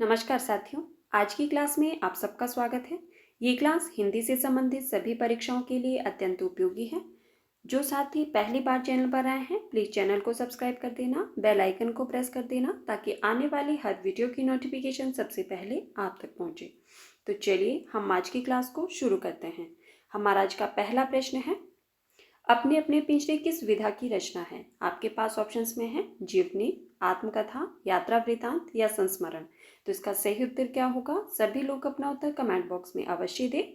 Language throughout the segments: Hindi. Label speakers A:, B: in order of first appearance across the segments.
A: नमस्कार साथियों, आज की क्लास में आप सबका स्वागत है। ये क्लास हिंदी से संबंधित सभी परीक्षाओं के लिए अत्यंत उपयोगी है। जो साथी पहली बार चैनल पर आए हैं, प्लीज़ चैनल को सब्सक्राइब कर देना, बेल आइकन को प्रेस कर देना ताकि आने वाली हर वीडियो की नोटिफिकेशन सबसे पहले आप तक पहुँचे। तो चलिए हम आज की क्लास को शुरू करते हैं। हमारा आज का पहला प्रश्न है, अपने अपने पिंजरे किस विधा की रचना है? आपके पास ऑप्शंस में है जीवनी, आत्मकथा, यात्रा वृतांत या संस्मरण। तो इसका सही उत्तर क्या होगा? सभी लोग अपना उत्तर कमेंट बॉक्स में अवश्य दें।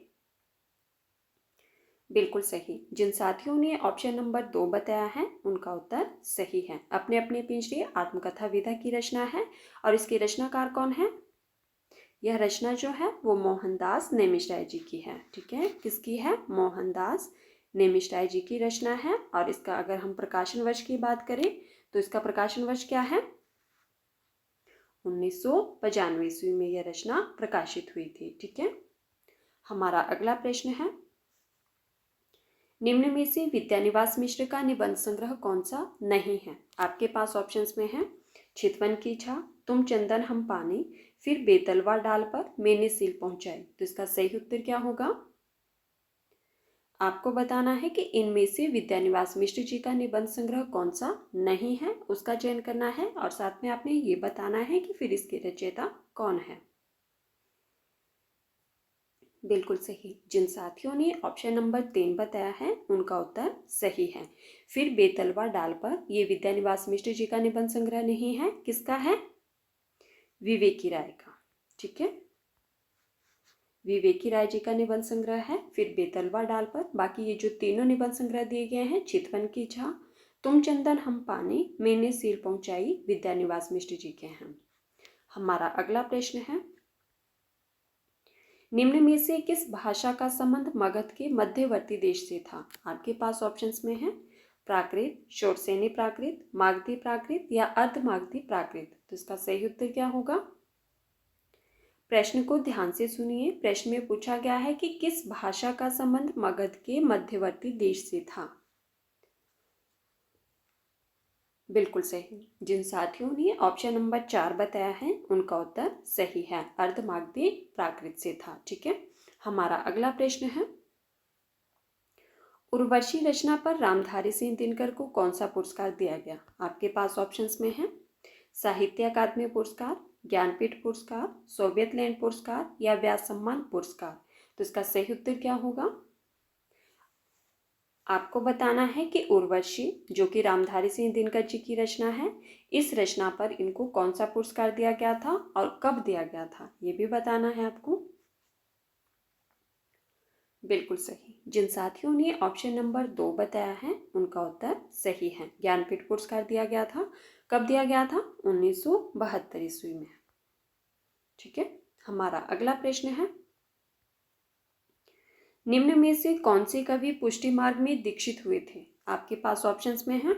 A: बिल्कुल सही। जिन साथियों ने ऑप्शन नंबर 2 बताया है उनका उत्तर सही है। अपने अपने पिंजरे आत्मकथा विधा की रचना है और इसके रचनाकार कौन है? यह रचना जो है वो मोहनदास नेमिषराय जी की है। ठीक है, किसकी है? मोहनदास नेमिषराय जी की रचना है। और इसका अगर हम प्रकाशन वर्ष की बात करें तो इसका प्रकाशन वर्ष क्या है? 1995 ईस्वी में यह रचना प्रकाशित हुई थी। ठीक है, हमारा अगला प्रश्न है, निम्न में से विद्यानिवास मिश्र का निबंध संग्रह कौन सा नहीं है? आपके पास ऑप्शंस में है चितवन की छा, तुम चंदन हम पानी, फिर बेतलवा डाल पर मैंने सील पहुंचाई। तो इसका सही उत्तर क्या होगा? आपको बताना है कि इनमें से विद्यानिवास मिश्र जी का निबंध संग्रह कौन सा नहीं है, उसका चयन करना है और साथ में आपने ये बताना है कि फिर इसके रचयिता कौन है। बिल्कुल सही। जिन साथियों ने ऑप्शन नंबर 3 बताया है उनका उत्तर सही है। फिर बेतलवा डाल पर ये विद्यानिवास मिश्र जी का निबंध संग्रह नहीं है, किसका है? विवेकी राय का। ठीक है, विवेकी राय जी का निबंध संग्रह है। फिर बेतलवा डाल पर बाकी ये जो तीनों निबंध संग्रह दिए गए हैं, चितवन की छा, तुम चंदन हम पानी, मैंने सील पहुंचाई, विद्यानिवास मिश्र जी के हैं। हमारा अगला प्रश्न है, निम्न में से किस भाषा का संबंध मगध के मध्यवर्ती देश से था? आपके पास ऑप्शंस में है प्राकृत, शोरसेनी प्राकृत, मागधी प्राकृत या अर्ध मागधी प्राकृत। तो इसका सही उत्तर क्या होगा? प्रश्न को ध्यान से सुनिए। प्रश्न में पूछा गया है कि किस भाषा का संबंध मगध के मध्यवर्ती देश से था। बिल्कुल सही। जिन साथियों ने ऑप्शन नंबर 4 बताया है उनका उत्तर सही है, अर्धमागधी प्राकृत से था। ठीक है, हमारा अगला प्रश्न है, उर्वशी रचना पर रामधारी सिंह दिनकर को कौन सा पुरस्कार दिया गया? आपके पास ऑप्शंस में है साहित्य अकादमी पुरस्कार, ज्ञानपीठ पुरस्कार, सोवियत लैंड पुरस्कार या व्यास सम्मान पुरस्कार। तो इसका सही उत्तर क्या होगा? आपको बताना है कि उर्वशी जो कि रामधारी सिंह दिनकर जी की रचना है, इस रचना पर इनको कौन सा पुरस्कार दिया गया था और कब दिया गया था, ये भी बताना है आपको। बिल्कुल सही। जिन साथियों ने ऑप्शन नंबर 2 बताया है उनका उत्तर सही है, ज्ञानपीठ पुरस्कार दिया गया था। कब दिया गया था? 1972 ईस्वी में। ठीक है, हमारा अगला प्रश्न है, निम्न में से कौन से कवि पुष्टि मार्ग में दीक्षित हुए थे? आपके पास ऑप्शंस में है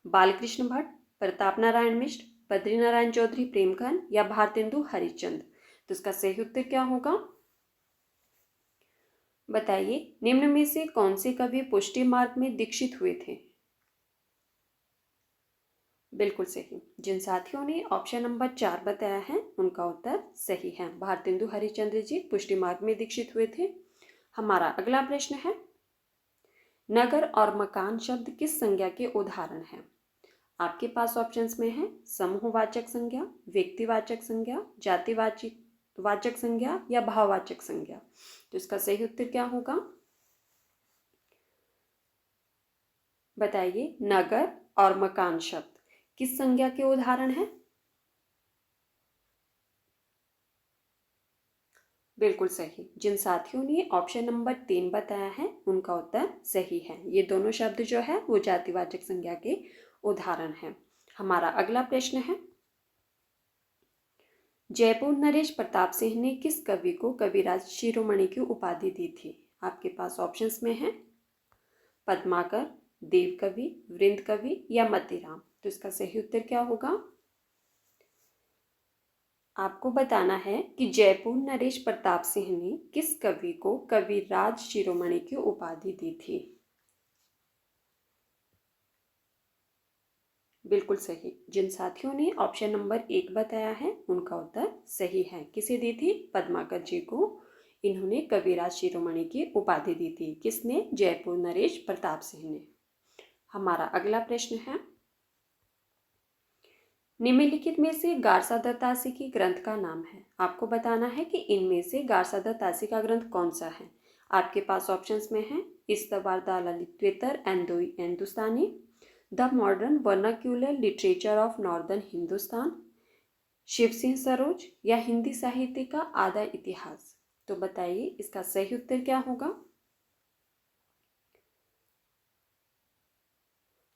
A: बालकृष्ण भट्ट, प्रताप नारायण मिश्र, बद्रीनारायण चौधरी प्रेमखंड या भारतेंदु हरिश्चंद्र। तो इसका सही उत्तर क्या होगा? बताइए, निम्न में से कौन से कवि पुष्टि मार्ग में दीक्षित हुए थे? बिल्कुल सही। जिन साथियों ने ऑप्शन नंबर 4 बताया है उनका उत्तर सही है, भारतेंदु हरिश्चंद्र जी पुष्टि मार्ग में दीक्षित हुए थे। हमारा अगला प्रश्न है, नगर और मकान शब्द किस संज्ञा के उदाहरण हैं? आपके पास ऑप्शंस में है समूहवाचक संज्ञा, व्यक्तिवाचक संज्ञा, जातिवाचक वाचक संज्ञा या भाववाचक संज्ञा। तो इसका सही उत्तर क्या होगा? बताइए, नगर और मकान शब्द किस संज्ञा के उदाहरण हैं? बिल्कुल सही। जिन साथियों ने ऑप्शन नंबर 3 बताया है उनका उत्तर सही है। ये दोनों शब्द जो है वो जातिवाचक संज्ञा के उदाहरण हैं। हमारा अगला प्रश्न है, जयपुर नरेश प्रताप सिंह ने किस कवि को कविराज शिरोमणि की उपाधि दी थी? आपके पास ऑप्शंस में है पद्माकर, देवकवि, वृंद कवि या मतीराम। तो इसका सही उत्तर क्या होगा? आपको बताना है कि जयपुर नरेश प्रताप सिंह ने किस कवि को कविराज शिरोमणि की उपाधि दी थी। बिल्कुल सही। जिन साथियों ने ऑप्शन नंबर 1 बताया है उनका उत्तर सही है। किसे दी थी? पद्माकर जी को इन्होंने कविराज शिरोमणि की उपाधि दी थी। किसने? जयपुर नरेश प्रताप सिंह ने। हमारा अगला प्रश्न है, निम्नलिखित में से गारसा दत्तासी की ग्रंथ का नाम है। आपको बताना है कि इनमें से गारसा दत्तासी का ग्रंथ कौन सा है। आपके पास ऑप्शंस में है इस्तवार द ललितेतर एंदोई हिंदुस्तानी, the modern vernacular literature of northern Hindustan, Shiv Singh Saroj या हिंदी साहित्य का आधा इतिहास। तो बताइए इसका सही उत्तर क्या होगा।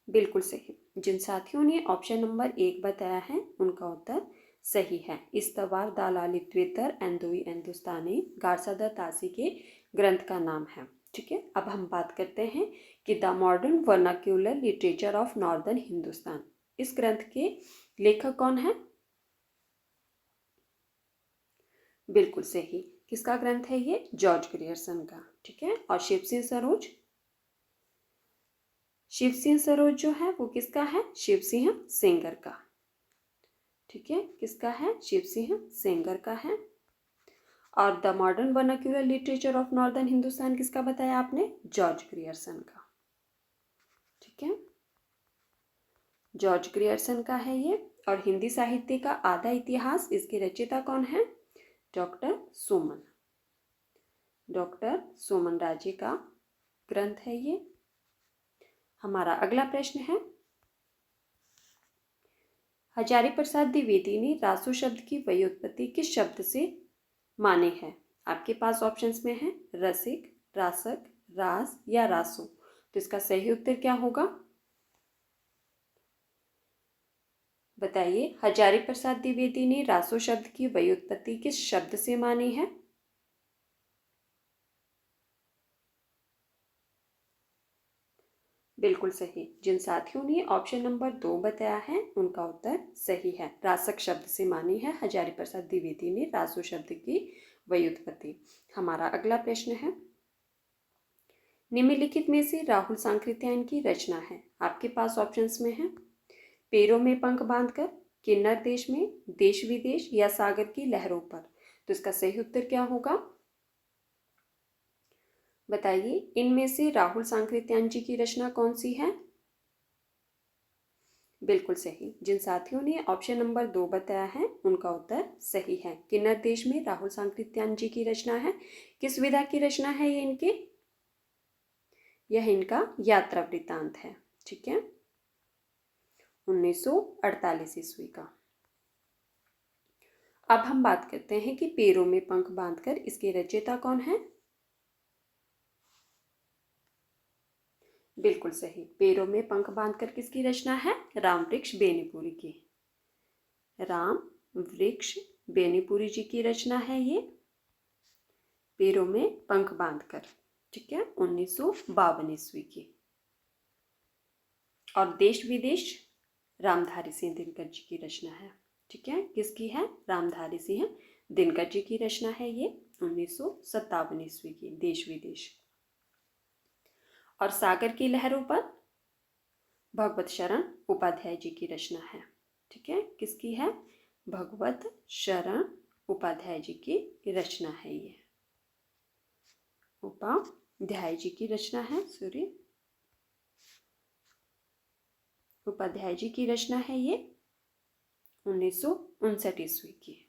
A: बिल्कुल सही। जिन साथियों ने ऑप्शन नंबर 1 बताया है उनका उत्तर सही है। इस्तवार द ललितेतर एंदोई हिंदुस्तानी गारसा दत्तासी के ग्रंथ का नाम है। ठीक है, अब हम बात करते हैं कि the modern vernacular literature of northern Hindustan, इस ग्रंथ के लेखक कौन है? बिल्कुल सही। किसका ग्रंथ है ये? जॉर्ज ग्रियर्सन का। ठीक है, और शिव सिंह सरोज, शिव सिंह सरोज जो है वो किसका है? शिव सिंह सेंगर का। ठीक है, किसका है? शिव सिंह सेंगर का है। और the modern vernacular literature of northern Hindustan किसका बताया आपने? जॉर्ज ग्रियर्सन का। ठीक है, जॉर्ज ग्रियर्सन का है ये। और हिंदी साहित्य का आधा इतिहास, इसके रचयिता कौन है? डॉक्टर सोमन, डॉक्टर सोमन राजे का ग्रंथ है ये। हमारा अगला प्रश्न है, हजारी प्रसाद द्विवेदी ने रासो शब्द की व्युत्पत्ति किस शब्द से माने है? आपके पास ऑप्शंस में है रसिक, रासक, रास या रासो। तो इसका सही उत्तर क्या होगा? बताइए, हजारी प्रसाद द्विवेदी ने रासो शब्द की व्युत्पत्ति किस शब्द से मानी है? बिल्कुल सही। जिन साथियों ने ऑप्शन नंबर 2 बताया है उनका उत्तर सही है। रासक शब्द से मानी है हजारी प्रसाद द्विवेदी ने रासो शब्द की व्युत्पत्ति। हमारा अगला प्रश्न है, निम्नलिखित में से राहुल सांकृत्यायन की रचना है। आपके पास ऑप्शंस में है पैरों में पंख बांधकर, किन्नर देश में, देश विदेश या सागर की लहरों पर। तो इसका सही उत्तर क्या होगा? बताइए, इनमें से राहुल सांकृत्यायन जी की रचना कौन सी है? बिल्कुल सही। जिन साथियों ने ऑप्शन नंबर 2 बताया है उनका उत्तर सही है। किन्नर देश में राहुल सांकृत्यायन जी की रचना है। किस विधा की रचना है ये इनकी? यह इनका यात्रा वृत्तांत है। ठीक है, 1948 ईस्वी का। अब हम बात करते हैं कि पैरों में पंख बांधकर, इसके रचयिता कौन है? बिल्कुल सही। पैरों में पंख बांधकर किसकी रचना है? राम वृक्ष बेनीपुरी की। राम वृक्ष बेनीपुरी जी की रचना है ये, पैरों में पंख बांधकर। ठीक है, 1952 ईस्वी की। और देश विदेश रामधारी सिंह दिनकर जी की रचना है। ठीक है, किसकी है? रामधारी सिंह दिनकर जी की रचना है ये, 1957 ईस्वी की। देश विदेश। और सागर की लहरों पर भगवत शरण उपाध्याय जी की रचना है। ठीक है, किसकी है? भगवत शरण उपाध्याय जी की रचना है ये। उपाध्याय जी की रचना है, सॉरी, उपाध्याय जी की रचना है ये, 1959 ईस्वी की।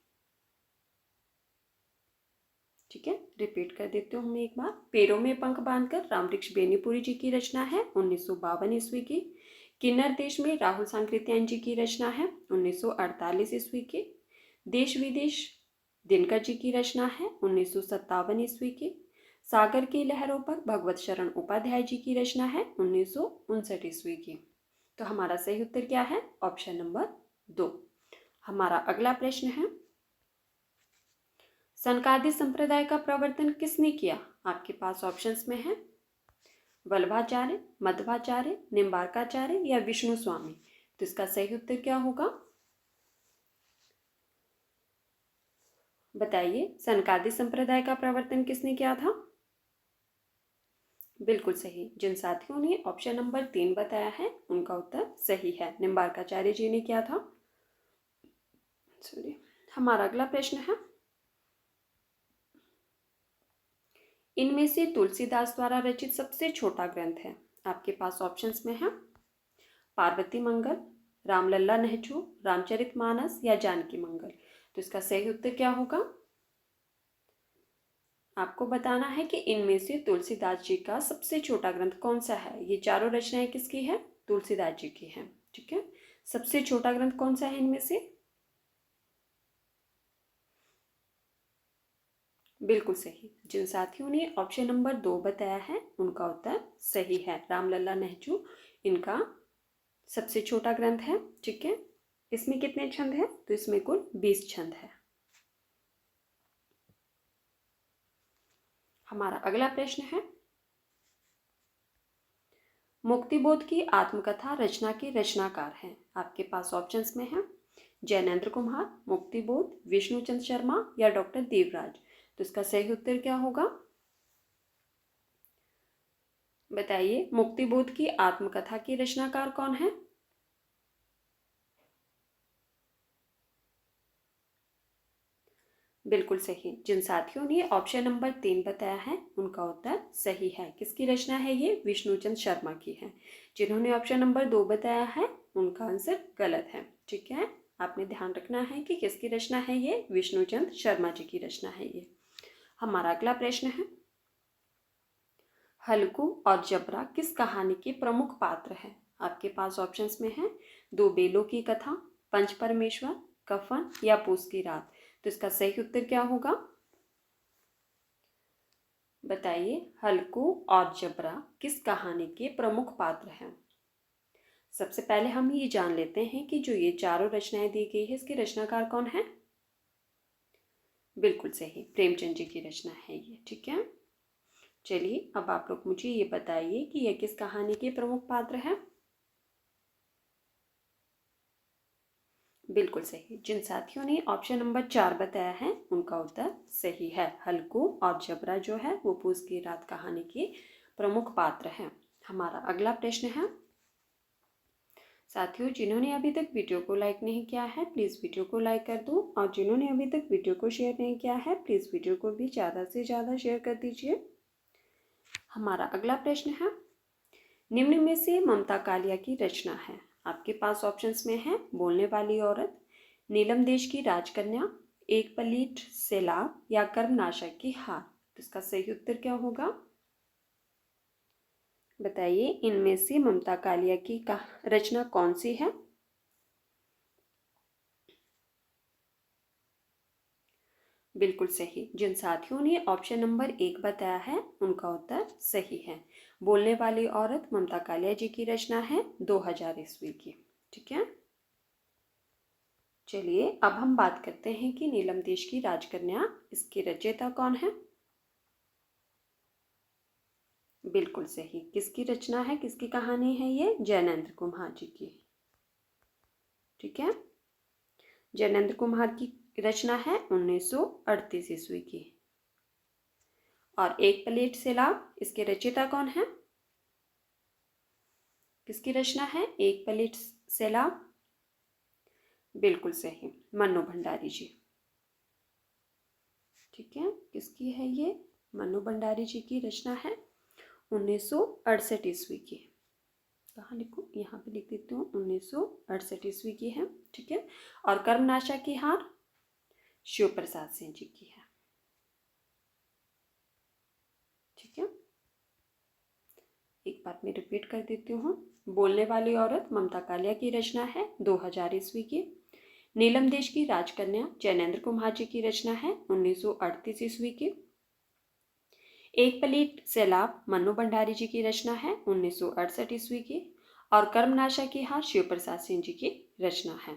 A: ठीक है, रिपीट कर देती हूँ मैं एक बार। पैरों में पंख बांधकर रामवृक्ष बेनीपुरी जी की रचना है, 1952 ईस्वी की। किन्नर देश में राहुल सांकृत्यायन जी की रचना है, 1948 ईस्वी की। देश विदेश दिनकर जी की रचना है, 1957 ईस्वी की। सागर की लहरों पर भगवत शरण उपाध्याय जी की रचना है, 1959 ईस्वी की। तो हमारा सही उत्तर क्या है? Option number 2। हमारा अगला प्रश्न है, सनकादि संप्रदाय का प्रवर्तन किसने किया? आपके पास ऑप्शंस में है वल्लभाचार्य, मध्वाचार्य, निम्बार्काचार्य या विष्णु स्वामी। तो इसका सही उत्तर क्या होगा? बताइए, सनकादि संप्रदाय का प्रवर्तन किसने किया था? बिल्कुल सही। जिन साथियों ने ऑप्शन नंबर 3 बताया है उनका उत्तर सही है। निम्बार्काचार्य जी ने किया था। सॉरी। हमारा अगला प्रश्न है, इनमें से तुलसीदास द्वारा रचित सबसे छोटा ग्रंथ है। आपके पास ऑप्शंस में है पार्वती मंगल, रामलला नहचू, रामचरितमानस या जानकी मंगल। तो इसका सही उत्तर क्या होगा? आपको बताना है कि इनमें से तुलसीदास जी का सबसे छोटा ग्रंथ कौन सा है। ये चारों रचनाएं किसकी है? तुलसीदास जी की हैं। ठीक है, सबसे छोटा ग्रंथ कौन सा है इनमें से? बिल्कुल सही। जिन साथियों ने ऑप्शन नंबर 2 बताया है उनका उत्तर सही है। रामलला नहचू इनका सबसे छोटा ग्रंथ है। ठीक है, इसमें कितने छंद हैं? तो इसमें कुल 20 छंद है। हमारा अगला प्रश्न है, मुक्तिबोध की आत्मकथा रचना के रचनाकार हैं। आपके पास ऑप्शंस में है जैनेन्द्र कुमार, मुक्तिबोध, विष्णुचंद्र शर्मा या डॉक्टर देवराज। तो इसका सही उत्तर क्या होगा? बताइए, मुक्तिबोध की आत्मकथा की रचनाकार कौन है? बिल्कुल सही। जिन साथियों ने ऑप्शन नंबर 3 बताया है उनका उत्तर सही है। किसकी रचना है ये? विष्णुचंद्र शर्मा की है। जिन्होंने ऑप्शन नंबर 2 बताया है उनका आंसर गलत है। ठीक है, आपने ध्यान रखना है कि किसकी रचना है ये? विष्णुचंद्र शर्मा जी की रचना है ये। हमारा अगला प्रश्न है, हल्कू और जबरा किस कहानी के प्रमुख पात्र हैं? आपके पास ऑप्शंस में है दो बेलों की कथा, पंच परमेश्वर, कफन या पूस की रात। तो इसका सही उत्तर क्या होगा? बताइए, हल्कू और जबरा किस कहानी के प्रमुख पात्र हैं? सबसे पहले हम ये जान लेते हैं कि जो ये चारों रचनाएं दी गई है इसके रचनाकार कौन है? बिल्कुल सही, प्रेमचंद जी की रचना है ये। ठीक है, चलिए अब आप लोग मुझे ये बताइए कि यह किस कहानी के प्रमुख पात्र हैं? बिल्कुल सही। जिन साथियों ने ऑप्शन नंबर 4 बताया है उनका उत्तर सही है। हल्कू और जबरा जो है वो पूस की रात कहानी के प्रमुख पात्र हैं। हमारा अगला प्रश्न है, साथियों जिन्होंने अभी तक वीडियो को लाइक नहीं किया है प्लीज़ वीडियो को लाइक कर दो, और जिन्होंने अभी तक वीडियो को शेयर नहीं किया है प्लीज़ वीडियो को भी ज़्यादा से ज़्यादा शेयर कर दीजिए। हमारा अगला प्रश्न है, निम्न में से ममता कालिया की रचना है। आपके पास ऑप्शंस में है बोलने वाली औरत, नीलम देश की राजकन्या, एक पलीट सैलाब या कर्मनाशक की हार। तो इसका सही उत्तर क्या होगा? बताइए, इनमें से ममता कालिया की रचना कौन सी है? बिल्कुल सही। जिन साथियों ने ऑप्शन नंबर 1 बताया है उनका उत्तर सही है। बोलने वाली औरत ममता कालिया जी की रचना है 2000 ईस्वी की। ठीक है, चलिए अब हम बात करते हैं कि नीलम देश की राजकन्या इसकी रचयिता कौन है? बिल्कुल सही। किसकी रचना है, किसकी कहानी है ये? जैनेन्द्र कुमार जी की। ठीक है, जैनेन्द्र कुमार की रचना है 1938 ईस्वी की। और एक प्लेट सैलाब इसके रचयिता कौन है? किसकी रचना है एक प्लेट सैलाब? बिल्कुल सही, मन्नू भंडारी जी। ठीक है, किसकी है ये? मन्नू भंडारी जी की रचना है 1968 ईस्वी की। कहाँ लिखूँ? यहाँ पे लिख देती हूँ, 1968 ईस्वी की है। ठीक है, और कर्मनाशा की हार शिव प्रसाद सिंह जी की है। ठीक है, एक बार मैं रिपीट कर देती हूँ। बोलने वाली औरत ममता कालिया की रचना है 2000 ईस्वी की। नीलम देश की राजकन्या जैनेन्द्र कुमार जी की रचना है 1938 ईस्वी की। एक प्लेट सैलाब मन्नू भंडारी जी की रचना है 1968 ईस्वी की। और कर्मनाशा की हार शिव प्रसाद सिंह जी की रचना है।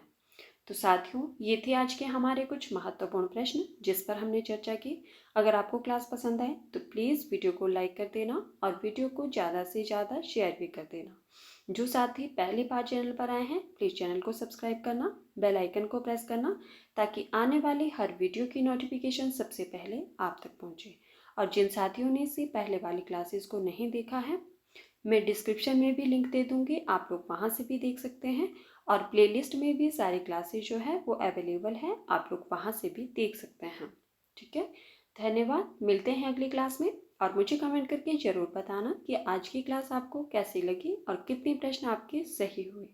A: तो साथियों, ये थे आज के हमारे कुछ महत्वपूर्ण प्रश्न जिस पर हमने चर्चा की। अगर आपको क्लास पसंद आए तो प्लीज़ वीडियो को लाइक कर देना और वीडियो को ज़्यादा से ज़्यादा शेयर भी कर देना। जो साथी पहली बार चैनल पर आए हैं प्लीज़ चैनल को सब्सक्राइब करना, बेल आइकन को प्रेस करना ताकि आने वाली हर वीडियो की नोटिफिकेशन सबसे पहले आप तक पहुँचे। और जिन साथियों ने इससे पहले वाली क्लासेस को नहीं देखा है, मैं डिस्क्रिप्शन में भी लिंक दे दूँगी, आप लोग वहाँ से भी देख सकते हैं। और प्लेलिस्ट में भी सारी क्लासेस जो है वो अवेलेबल है, आप लोग वहाँ से भी देख सकते हैं। ठीक है, धन्यवाद। मिलते हैं अगली क्लास में। और मुझे कमेंट करके ज़रूर बताना कि आज की क्लास आपको कैसी लगी और कितने प्रश्न आपके सही हुए।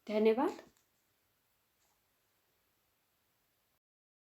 A: धन्यवाद।